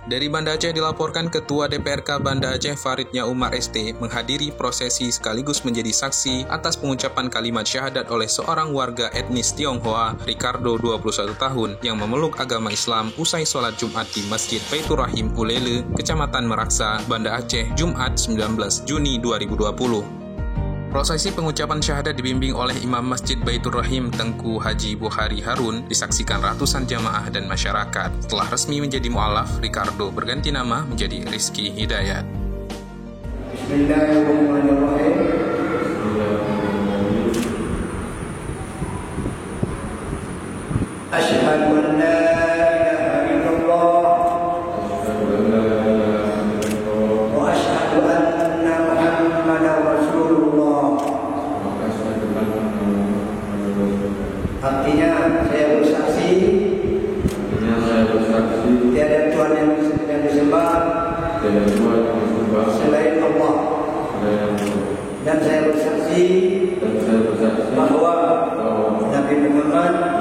Dari Banda Aceh dilaporkan Ketua DPRK Banda Aceh Faridnya Umar ST menghadiri prosesi sekaligus menjadi saksi atas pengucapan kalimat syahadat oleh seorang warga etnis Tionghoa, Ricardo 21 tahun, yang memeluk agama Islam usai sholat Jumat di Masjid Baitur Rahim Ulele, Kecamatan Meraksa, Banda Aceh, Jumat 19 Juni 2020. Prosesi pengucapan syahadat dibimbing oleh Imam Masjid Baitur Rahim Tengku Haji Bukhari Harun disaksikan ratusan jamaah dan masyarakat. Setelah resmi menjadi mu'alaf, Ricardo berganti nama menjadi Rizky Hidayat. Bismillahirrahmanirrahim. Asyhadu an la ilaha illallah wa asyhadu anna Muhammadar Rasulullah. Artinya saya bersaksi tiada Tuhan yang disembah selain Allah, dan saya bersaksi bahwa Nabi Muhammad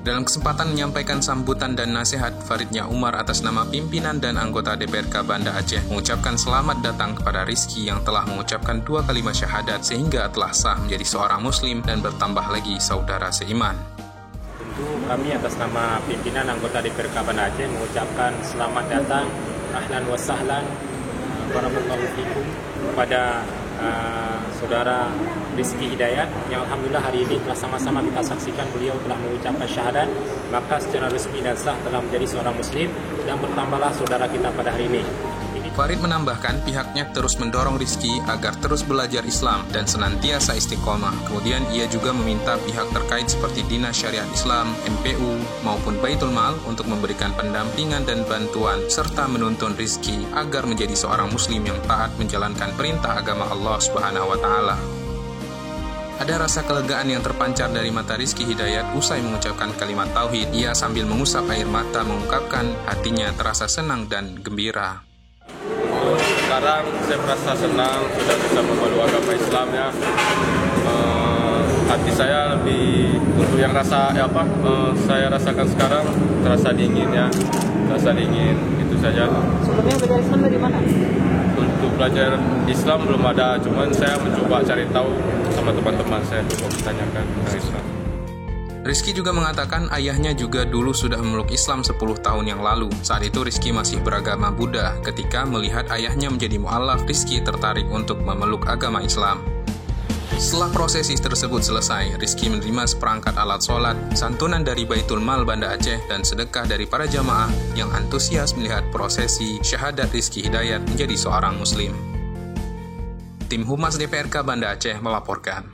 Dalam kesempatan menyampaikan sambutan dan nasihat, Faridnya Umar atas nama pimpinan dan anggota DPRK Banda Aceh mengucapkan selamat datang kepada Rizky yang telah mengucapkan 2 kalimat syahadat sehingga telah sah menjadi seorang muslim dan bertambah lagi saudara seiman. Tentu kami atas nama pimpinan anggota DPRK Banda Aceh mengucapkan selamat datang, ahlan wa sahlan, barakallahu fikum kepada saudara Rizky Hidayat yang alhamdulillah hari ini telah sama-sama kita saksikan beliau telah mengucapkan syahadat, maka secara resmi dan sah telah menjadi seorang muslim dan bertambahlah saudara kita pada hari ini. Farid menambahkan pihaknya terus mendorong Rizky agar terus belajar Islam dan senantiasa istiqomah. Kemudian ia juga meminta pihak terkait seperti Dinas Syariat Islam, MPU, maupun Baitul Mal untuk memberikan pendampingan dan bantuan serta menuntun Rizky agar menjadi seorang muslim yang taat menjalankan perintah agama Allah Subhanahu wa taala. Ada rasa kelegaan yang terpancar dari mata Rizky Hidayat usai mengucapkan kalimat tauhid. Ia sambil mengusap air mata mengungkapkan hatinya terasa senang dan gembira. Sekarang saya merasa senang sudah bisa memeluk agama Islam ya. Hati saya lebih untuk yang saya rasakan sekarang terasa dingin ya, terasa dingin itu saja. Sebelumnya belajar Islam dari mana? Untuk belajar Islam belum ada, cuman saya mencoba cari tahu sama teman-teman saya untuk bertanyakan tentang Islam. Rizky juga mengatakan ayahnya juga dulu sudah memeluk Islam 10 tahun yang lalu. Saat itu Rizky masih beragama Buddha. Ketika melihat ayahnya menjadi mu'alaf, Rizky tertarik untuk memeluk agama Islam. Setelah prosesi tersebut selesai, Rizky menerima seperangkat alat sholat, santunan dari Baitul Mal Banda Aceh, dan sedekah dari para jamaah yang antusias melihat prosesi syahadat Rizky Hidayat menjadi seorang muslim. Tim Humas DPRK Banda Aceh melaporkan.